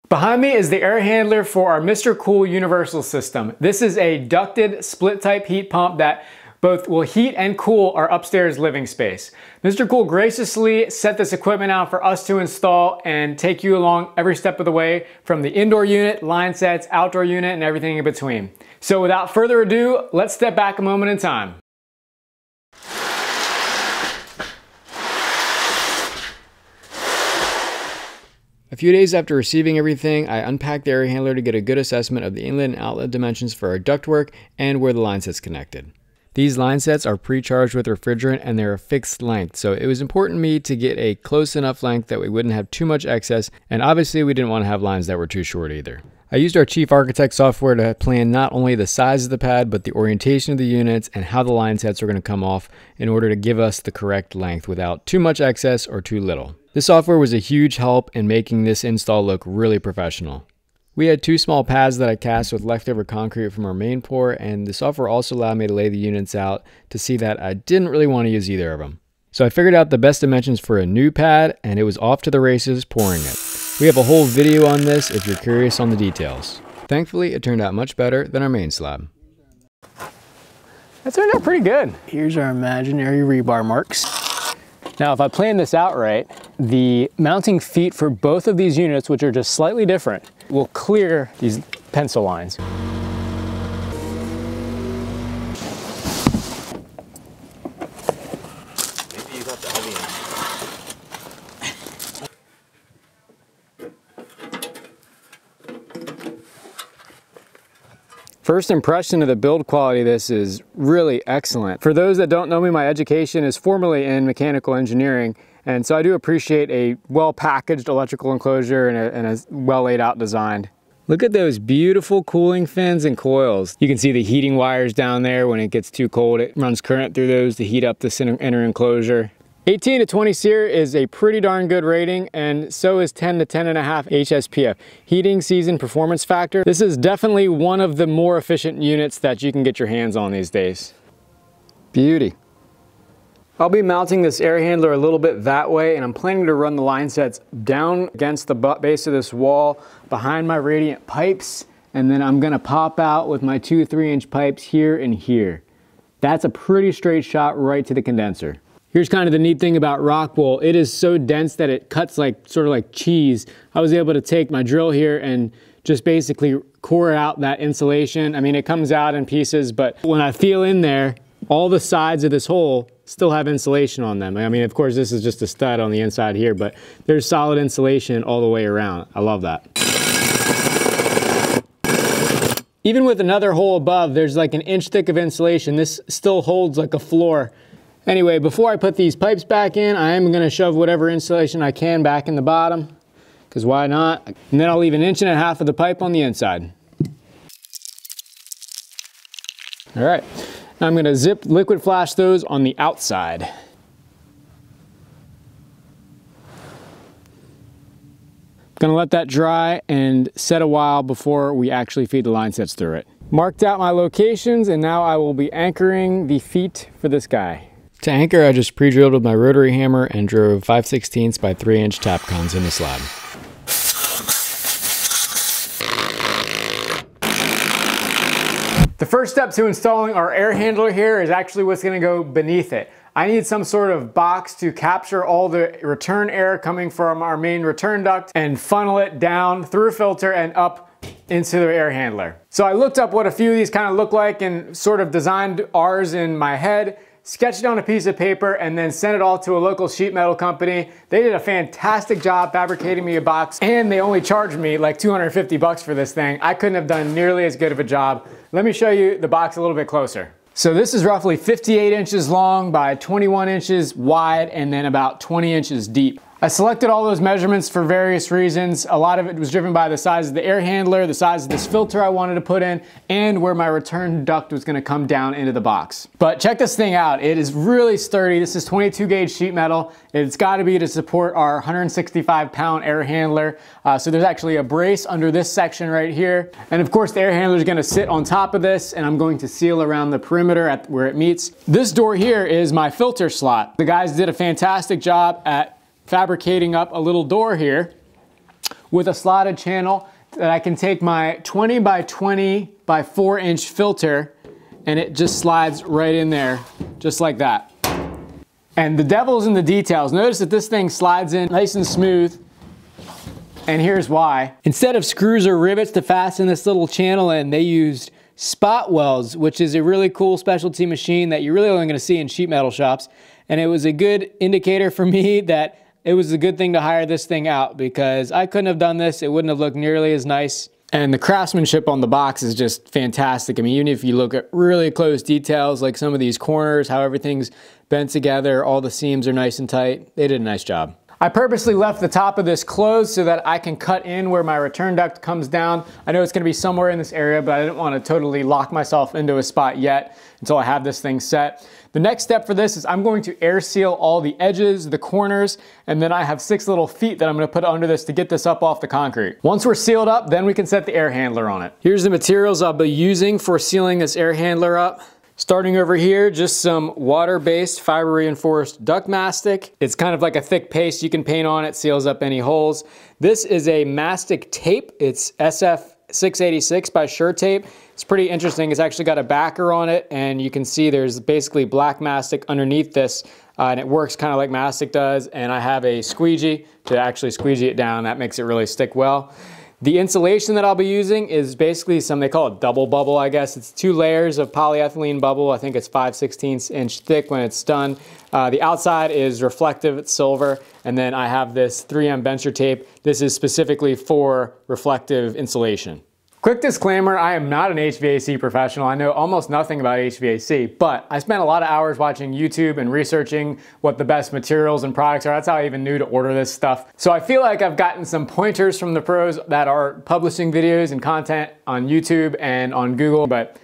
Behind me is the air handler for our MRCOOL Universal system. This is a ducted split type heat pump that both will heat and cool our upstairs living space. MRCOOL graciously set this equipment out for us to install and take you along every step of the way, from the indoor unit, line sets, outdoor unit, and everything in between. So without further ado, let's step back a moment in time. A few days after receiving everything, I unpacked the air handler to get a good assessment of the inlet and outlet dimensions for our ductwork and where the line sets connected. These line sets are pre-charged with refrigerant and they're a fixed length, so it was important to me to get a close enough length that we wouldn't have too much excess, and obviously we didn't want to have lines that were too short either. I used our Chief Architect software to plan not only the size of the pad, but the orientation of the units and how the line sets are going to come off in order to give us the correct length without too much excess or too little. This software was a huge help in making this install look really professional. We had two small pads that I cast with leftover concrete from our main pour, and the software also allowed me to lay the units out to see that I didn't really want to use either of them. So I figured out the best dimensions for a new pad, and it was off to the races pouring it. We have a whole video on this if you're curious on the details. Thankfully, it turned out much better than our main slab. That turned out pretty good. Here's our imaginary rebar marks. Now, if I plan this out right, the mounting feet for both of these units, which are just slightly different, will clear these pencil lines. Maybe you got the heavy end. First impression of the build quality of this is really excellent. For those that don't know me, my education is formerly in mechanical engineering, and so I do appreciate a well-packaged electrical enclosure and a well laid out design. Look at those beautiful cooling fins and coils. You can see the heating wires down there. When it gets too cold, it runs current through those to heat up this inner enclosure. 18 to 20 SEER is a pretty darn good rating, and so is 10 to 10.5 HSPF. Heating season performance factor. This is definitely one of the more efficient units that you can get your hands on these days. Beauty. I'll be mounting this air handler a little bit that way, and I'm planning to run the line sets down against the base of this wall behind my radiant pipes, and then I'm gonna pop out with my 2 3-inch pipes here and here. That's a pretty straight shot right to the condenser. Here's kind of the neat thing about rock wool. It is so dense that it cuts sort of like cheese. I was able to take my drill here and just basically core out that insulation. I mean, it comes out in pieces, but when I feel in there, all the sides of this hole still have insulation on them. I mean, of course, this is just a stud on the inside here, but there's solid insulation all the way around. I love that. Even with another hole above, there's like an inch thick of insulation. This still holds like a floor. Anyway, before I put these pipes back in, I am gonna shove whatever insulation I can back in the bottom, because why not? And then I'll leave 1.5 inches of the pipe on the inside. All right, now I'm gonna zip liquid flash those on the outside. Gonna let that dry and set a while before we actually feed the line sets through it. Marked out my locations, and now I will be anchoring the feet for this guy. To anchor, I just pre-drilled with my rotary hammer and drove 5/16 by 3-inch tap cons in the slab. The first step to installing our air handler here is actually what's going to go beneath it. I need some sort of box to capture all the return air coming from our main return duct and funnel it down through a filter and up into the air handler. So I looked up what a few of these kind of look like and sort of designed ours in my head, sketched it on a piece of paper, and then sent it all to a local sheet metal company. They did a fantastic job fabricating me a box, and they only charged me like 250 bucks for this thing. I couldn't have done nearly as good of a job. Let me show you the box a little bit closer. So this is roughly 58 inches long by 21 inches wide and then about 20 inches deep. I selected all those measurements for various reasons. A lot of it was driven by the size of the air handler, the size of this filter I wanted to put in, and where my return duct was gonna come down into the box. But check this thing out. It is really sturdy. This is 22 gauge sheet metal. It's gotta be to support our 165 pound air handler. So there's actually a brace under this section right here. And of course the air handler is gonna sit on top of this, and I'm going to seal around the perimeter at where it meets. This door here is my filter slot. The guys did a fantastic job at fabricating up a little door here with a slotted channel that I can take my 20 by 20 by 4-inch filter and it just slides right in there, just like that. And the devil's in the details. Notice that this thing slides in nice and smooth. And here's why. Instead of screws or rivets to fasten this little channel in, they used spot welds, which is a really cool specialty machine that you're really only gonna see in sheet metal shops. And it was a good indicator for me that it was a good thing to hire this thing out, because I couldn't have done this. It wouldn't have looked nearly as nice. And the craftsmanship on the box is just fantastic. I mean, even if you look at really close details, like some of these corners, how everything's bent together, all the seams are nice and tight. They did a nice job. I purposely left the top of this closed so that I can cut in where my return duct comes down. I know it's gonna be somewhere in this area, but I didn't want to totally lock myself into a spot yet until I have this thing set. The next step for this is I'm going to air seal all the edges, the corners, and then I have 6 little feet that I'm gonna put under this to get this up off the concrete. Once we're sealed up, then we can set the air handler on it. Here's the materials I'll be using for sealing this air handler up. Starting over here, just some water-based fiber reinforced duct mastic. It's kind of like a thick paste you can paint on. It seals up any holes. This is a mastic tape. It's SF686 by Sure Tape. It's pretty interesting. It's actually got a backer on it, and you can see there's basically black mastic underneath this, and it works kind of like mastic does. And I have a squeegee to actually squeegee it down. That makes it really stick well. The insulation that I'll be using is basically they call it double bubble, I guess. It's 2 layers of polyethylene bubble. I think it's 5/16 inch thick when it's done. The outside is reflective, it's silver. And then I have this 3M bencher tape. This is specifically for reflective insulation. Quick disclaimer, I am not an HVAC professional. I know almost nothing about HVAC, but I spent a lot of hours watching YouTube and researching what the best materials and products are. That's how I even knew to order this stuff. So I feel like I've gotten some pointers from the pros that are publishing videos and content on YouTube and on Google, but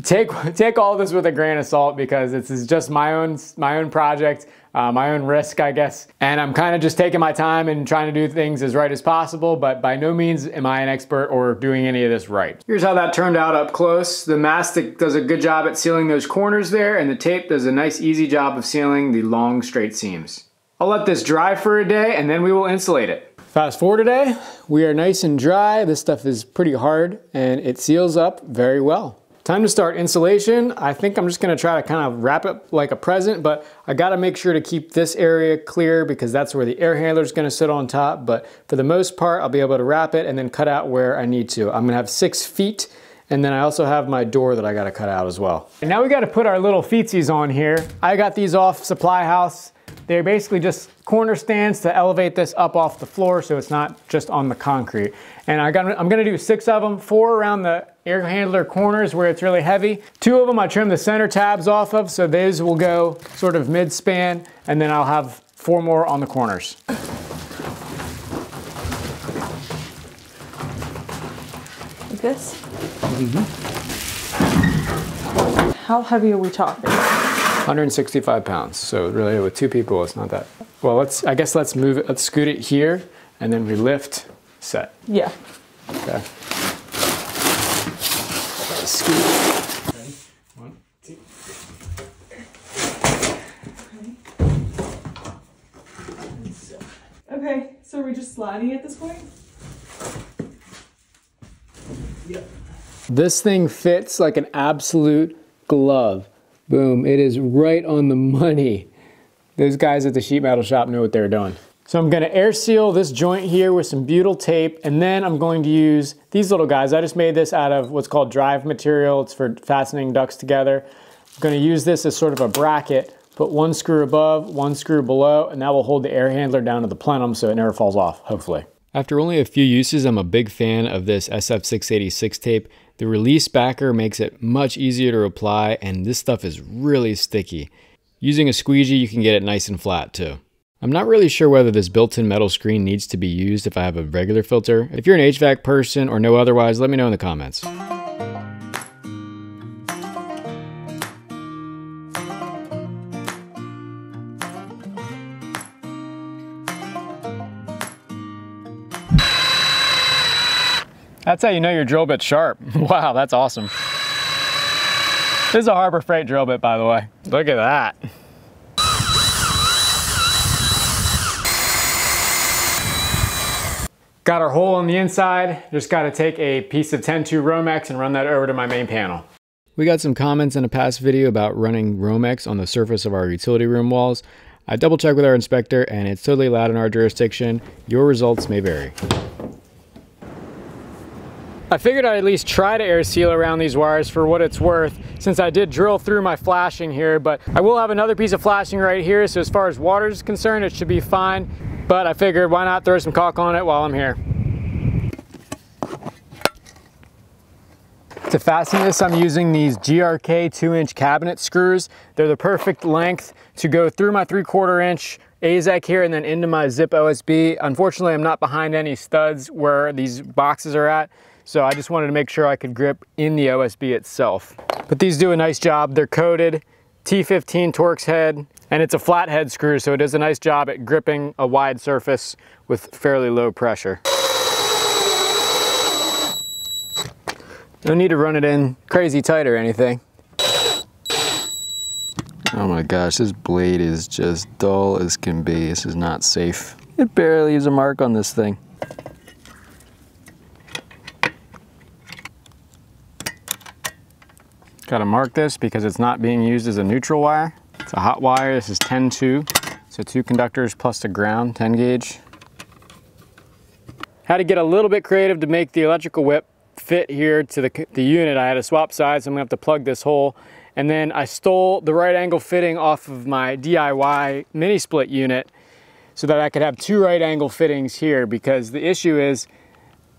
take all this with a grain of salt, because this is just my own project. My own risk, I guess. And I'm kind of just taking my time and trying to do things as right as possible, but by no means am I an expert or doing any of this right. Here's how that turned out up close. The mastic does a good job at sealing those corners there, and the tape does a nice easy job of sealing the long straight seams. I'll let this dry for a day and then we will insulate it. Fast forward a day, we are nice and dry. This stuff is pretty hard and it seals up very well. Time to start insulation. I think I'm just gonna try to kind of wrap it like a present, but I gotta make sure to keep this area clear because that's where the air handler is gonna sit on top. But for the most part, I'll be able to wrap it and then cut out where I need to. I'm gonna have 6 feet, and then I also have my door that I gotta cut out as well. And now we gotta put our little feetsies on here. I got these off Supply House. They're basically just corner stands to elevate this up off the floor so it's not just on the concrete. And I'm gonna do 6 of them, 4 around the air handler corners where it's really heavy. 2 of them I trim the center tabs off of, so those will go sort of mid-span, and then I'll have 4 more on the corners. Like this? Mm-hmm. How heavy are we talking? 165 pounds, so really with 2 people it's not that. Well, I guess let's move it, let's scoot it here, and then we lift, set. Yeah. Okay. Scoot. Ready? 1, 2. Okay, so are we just sliding at this point? Yep. This thing fits like an absolute glove. Boom, it is right on the money. Those guys at the sheet metal shop knew what they were doing. So I'm gonna air seal this joint here with some butyl tape, and then I'm going to use these little guys. I just made this out of what's called drive material. It's for fastening ducts together. I'm gonna use this as sort of a bracket, put 1 screw above, 1 screw below, and that will hold the air handler down to the plenum so it never falls off, hopefully. After only a few uses, I'm a big fan of this SF686 tape. The release backer makes it much easier to apply, and this stuff is really sticky. Using a squeegee, you can get it nice and flat too. I'm not really sure whether this built-in metal screen needs to be used if I have a regular filter. If you're an HVAC person or know otherwise, let me know in the comments. That's how you know your drill bit's sharp. Wow, that's awesome. This is a Harbor Freight drill bit, by the way. Look at that. Got our hole on the inside. Just got to take a piece of 10-2 Romex and run that over to my main panel. We got some comments in a past video about running Romex on the surface of our utility room walls. I double checked with our inspector and it's totally allowed in our jurisdiction. Your results may vary. I figured I'd at least try to air seal around these wires for what it's worth, since I did drill through my flashing here, but I will have another piece of flashing right here, so as far as water is concerned, it should be fine. But I figured why not throw some caulk on it while I'm here. To fasten this, I'm using these GRK 2-inch cabinet screws. They're the perfect length to go through my 3/4 inch hvac here and then into my zip OSB. Unfortunately, I'm not behind any studs where these boxes are at, so I just wanted to make sure I could grip in the OSB itself. But these do a nice job. They're coated, T15 Torx head, and it's a flat head screw, so it does a nice job at gripping a wide surface with fairly low pressure. No need to run it in crazy tight or anything. Oh my gosh, this blade is just dull as can be. This is not safe. It barely leaves a mark on this thing. Gotta mark this because it's not being used as a neutral wire. It's a hot wire. This is 10-2, so 2 conductors plus the ground, 10 gauge. Had to get a little bit creative to make the electrical whip fit here to the unit. I had to swap sides, so I'm gonna have to plug this hole. And then I stole the right angle fitting off of my DIY mini split unit so that I could have 2 right angle fittings here, because the issue is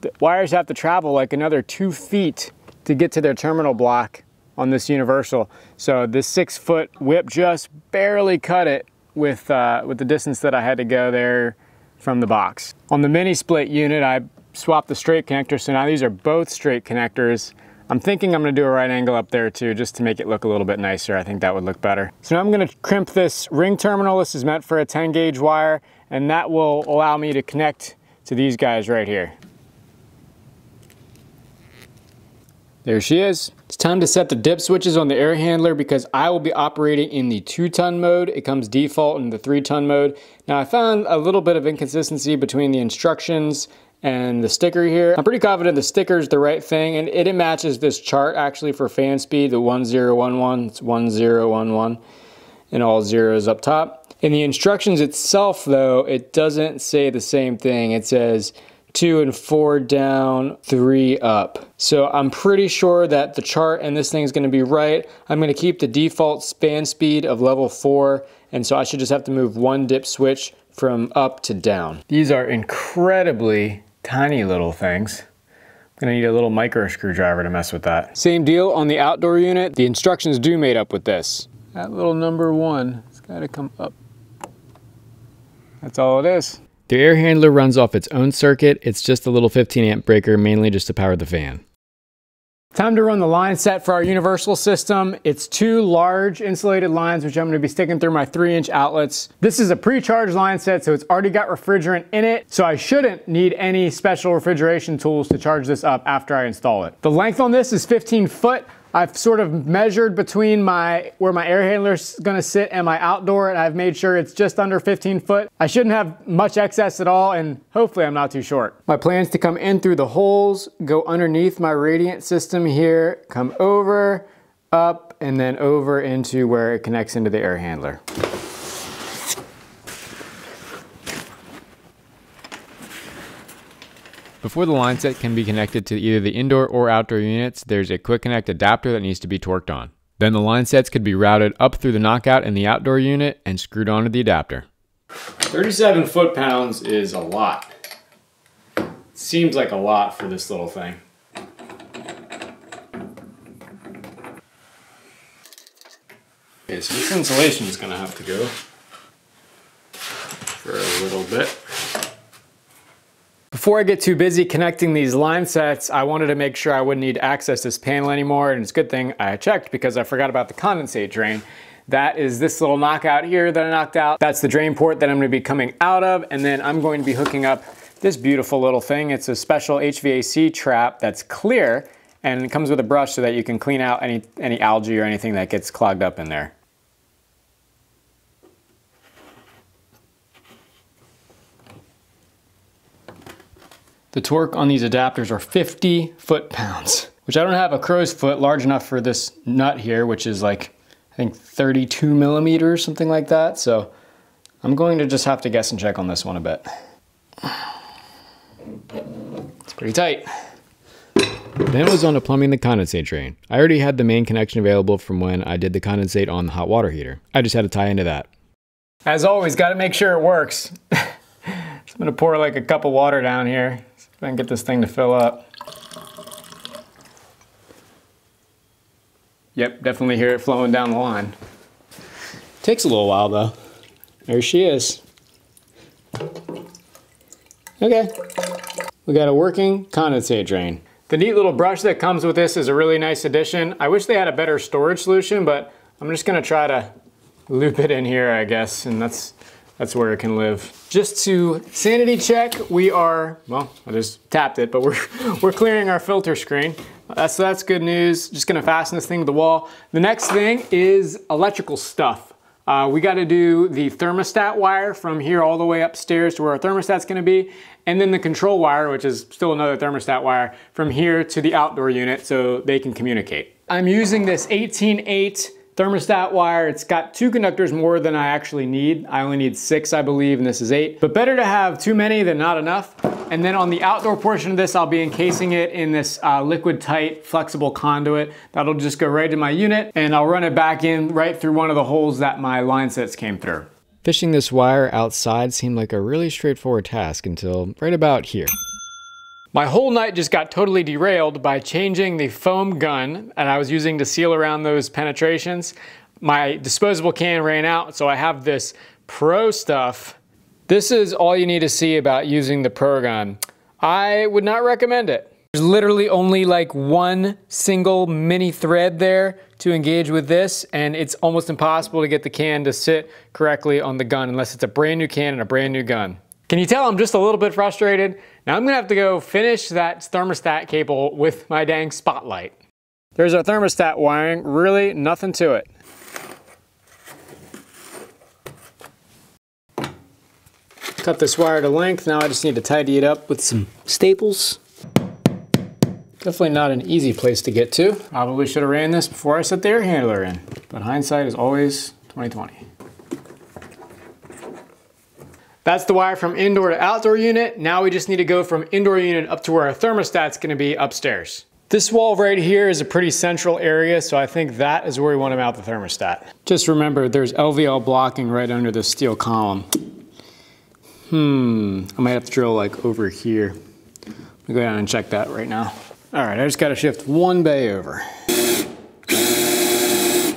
the wires have to travel like another 2 feet to get to their terminal block on this Universal. So this 6-foot whip just barely cut it with the distance that I had to go there from the box. On the mini split unit, I swapped the straight connectors, so now these are both straight connectors. I'm thinking I'm gonna do a right angle up there too, just to make it look a little bit nicer. I think that would look better. So now I'm gonna crimp this ring terminal. This is meant for a 10 gauge wire, and that will allow me to connect to these guys right here. There she is. It's time to set the dip switches on the air handler because I will be operating in the 2-ton mode. It comes default in the 3-ton mode. Now I found a little bit of inconsistency between the instructions and the sticker here. I'm pretty confident the sticker is the right thing, and it matches this chart actually for fan speed, the 1011, it's 1011, and all zeros up top. In the instructions itself though, it doesn't say the same thing. It says 2 and 4 down, 3 up. So I'm pretty sure that the chart and this thing is gonna be right. I'm gonna keep the default fan speed of level 4, and so I should just have to move 1 dip switch from up to down. These are incredibly tiny little things. I'm gonna need a little micro screwdriver to mess with that. Same deal on the outdoor unit. The instructions do mate up with this. That little number 1, it's gotta come up. That's all it is. The air handler runs off its own circuit. It's just a little 15 amp breaker, mainly just to power the fan. Time to run the line set for our Universal system. It's 2 large insulated lines, which I'm going to be sticking through my 3-inch outlets. This is a pre-charged line set, so it's already got refrigerant in it, so I shouldn't need any special refrigeration tools to charge this up after I install it. The length on this is 15 foot. I've sort of measured between where my air handler is going to sit and my outdoor, and I've made sure it's just under 15 foot. I shouldn't have much excess at all, and hopefully I'm not too short. My plan is to come in through the holes, go underneath my radiant system here, come over, up, and then over into where it connects into the air handler. Before the line set can be connected to either the indoor or outdoor units, there's a quick connect adapter that needs to be torqued on. Then the line sets could be routed up through the knockout in the outdoor unit and screwed onto the adapter. 37 foot-pounds is a lot. Seems like a lot for this little thing. Okay, so this insulation is going to have to go for a little bit. Before I get too busy connecting these line sets, I wanted to make sure I wouldn't need to access this panel anymore, and it's a good thing I checked because I forgot about the condensate drain. That is this little knockout here that I knocked out. That's the drain port that I'm going to be coming out of, and then I'm going to be hooking up this beautiful little thing. It's a special HVAC trap that's clear, and it comes with a brush so that you can clean out any algae or anything that gets clogged up in there. The torque on these adapters are 50 foot-pounds, which I don't have a crow's foot large enough for this nut here, which is like, I think 32 millimeters, something like that. So I'm going to just have to guess and check on this one a bit. It's pretty tight. Then it was on to plumbing the condensate drain. I already had the main connection available from when I did the condensate on the hot water heater. I just had to tie into that. As always, got to make sure it works. So I'm gonna pour like a cup of water down here, see if I can get this thing to fill up. Yep, definitely hear it flowing down the line. Takes a little while though. There she is. Okay, we got a working condensate drain. The neat little brush that comes with this is a really nice addition. I wish they had a better storage solution, but I'm just gonna try to loop it in here, I guess, and that's where it can live. Just to sanity check, we are, well, I just tapped it, but we're clearing our filter screen. That's good news. Just gonna fasten this thing to the wall. The next thing is electrical stuff. We gotta do the thermostat wire from here all the way upstairs to where our thermostat's gonna be, and then the control wire, which is still another thermostat wire, from here to the outdoor unit so they can communicate. I'm using this 18/8 thermostat wire. It's got 2 conductors more than I actually need. I only need 6, I believe, and this is 8. But better to have too many than not enough. And then on the outdoor portion of this, I'll be encasing it in this liquid tight flexible conduit. That'll just go right to my unit, and I'll run it back in right through one of the holes that my line sets came through. Fishing this wire outside seemed like a really straightforward task until right about here. My whole night just got totally derailed by changing the foam gun that I was using to seal around those penetrations. My disposable can ran out, so I have this Pro stuff. This is all you need to see about using the Pro gun. I would not recommend it. There's literally only like one single mini thread there to engage with this, and it's almost impossible to get the can to sit correctly on the gun unless it's a brand new can and a brand new gun. Can you tell I'm just a little bit frustrated? Now I'm gonna have to go finish that thermostat cable with my dang spotlight. There's our thermostat wiring, really nothing to it. Cut this wire to length, now I just need to tidy it up with some staples. Definitely not an easy place to get to. Probably should have ran this before I set the air handler in, but hindsight is always 20/20. That's the wire from indoor to outdoor unit. Now we just need to go from indoor unit up to where our thermostat's gonna be upstairs. This wall right here is a pretty central area, so I think that is where we want to mount the thermostat. Just remember, there's LVL blocking right under the steel column. I might have to drill like over here. I'll go down and check that right now. All right, I just gotta shift one bay over.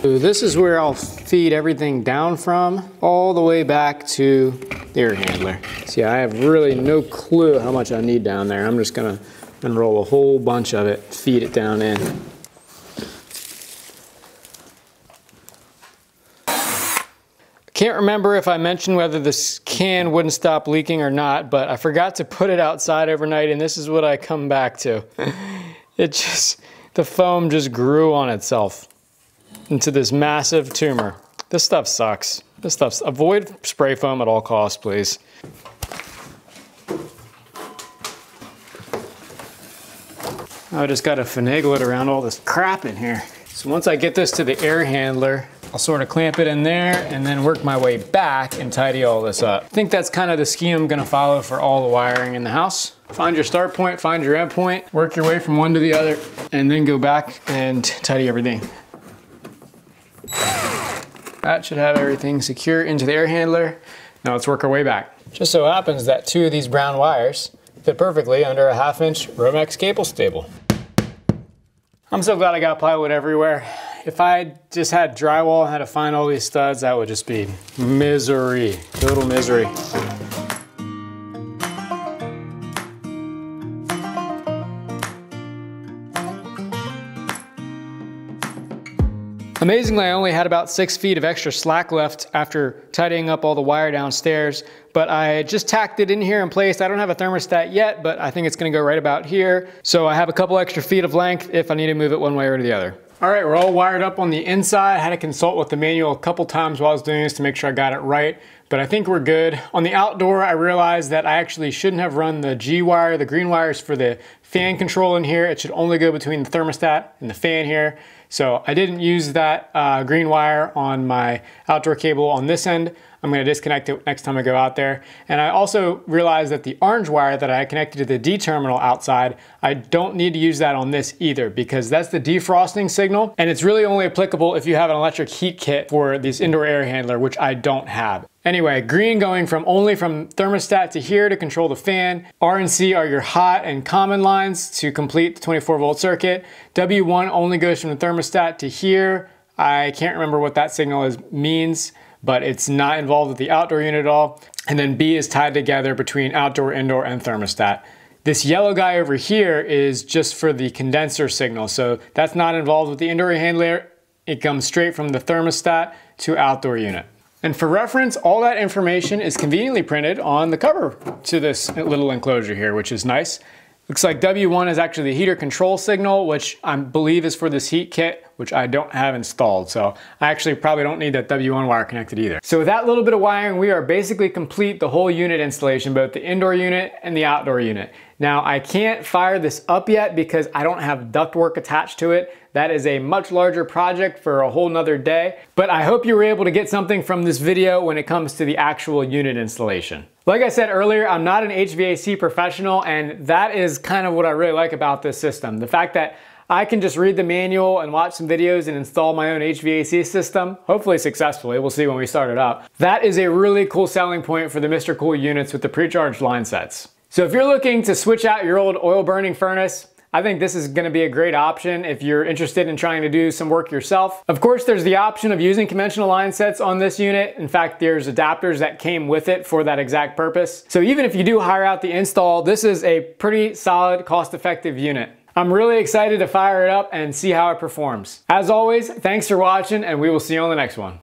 So this is where I'll feed everything down from, all the way back to the air handler. See, I have really no clue how much I need down there. I'm just gonna unroll a whole bunch of it, feed it down in. Can't remember if I mentioned whether this can wouldn't stop leaking or not, but I forgot to put it outside overnight, and this is what I come back to. The foam just grew on itself into this massive tumor. This stuff sucks. Avoid spray foam at all costs, please. I just gotta finagle it around all this crap in here. So once I get this to the air handler, I'll sort of clamp it in there and then work my way back and tidy all this up. I think that's kind of the scheme I'm gonna follow for all the wiring in the house. Find your start point, find your end point, work your way from one to the other, and then go back and tidy everything. That should have everything secure into the air handler. Now let's work our way back. Just so happens that 2 of these brown wires fit perfectly under a 1/2-inch Romex cable stable. I'm so glad I got plywood everywhere. If I just had drywall and had to find all these studs, that would just be misery, total misery. Amazingly, I only had about 6 feet of extra slack left after tidying up all the wire downstairs, but I just tacked it in here in place. I don't have a thermostat yet, but I think it's gonna go right about here. So I have a couple extra feet of length if I need to move it one way or the other. All right, we're all wired up on the inside. I had to consult with the manual a couple times while I was doing this to make sure I got it right. but I think we're good. On the outdoor, I realized that I actually shouldn't have run the G wire, the green wires for the fan control in here. It should only go between the thermostat and the fan here. So I didn't use that green wire on my outdoor cable on this end. I'm gonna disconnect it next time I go out there. And I also realized that the orange wire that I connected to the D terminal outside, I don't need to use that on this either because that's the defrosting signal. And it's really only applicable if you have an electric heat kit for this indoor air handler, which I don't have. Anyway, green going only from thermostat to here to control the fan. R and C are your hot and common lines to complete the 24-volt circuit. W1 only goes from the thermostat to here. I can't remember what that signal means, but it's not involved with the outdoor unit at all. And then B is tied together between outdoor, indoor, and thermostat. This yellow guy over here is just for the condenser signal. So that's not involved with the indoor air handler. It comes straight from the thermostat to outdoor unit. And for reference, all that information is conveniently printed on the cover to this little enclosure here, which is nice. Looks like W1 is actually the heater control signal, which I believe is for this heat kit, which I don't have installed. So I actually probably don't need that W1 wire connected either. So with that little bit of wiring, we are basically complete the whole unit installation, both the indoor unit and the outdoor unit. Now I can't fire this up yet because I don't have ductwork attached to it. That is a much larger project for a whole nother day, but I hope you were able to get something from this video when it comes to the actual unit installation. Like I said earlier, I'm not an HVAC professional, and that is kind of what I really like about this system. The fact that I can just read the manual and watch some videos and install my own HVAC system, hopefully successfully. We'll see when we start it up. That is a really cool selling point for the MRCOOL units with the precharged line sets. So if you're looking to switch out your old oil burning furnace, I think this is going to be a great option if you're interested in trying to do some work yourself. Of course, there's the option of using conventional line sets on this unit. In fact, there's adapters that came with it for that exact purpose. So even if you do hire out the install, this is a pretty solid, cost-effective unit. I'm really excited to fire it up and see how it performs. As always, thanks for watching, and we will see you on the next one.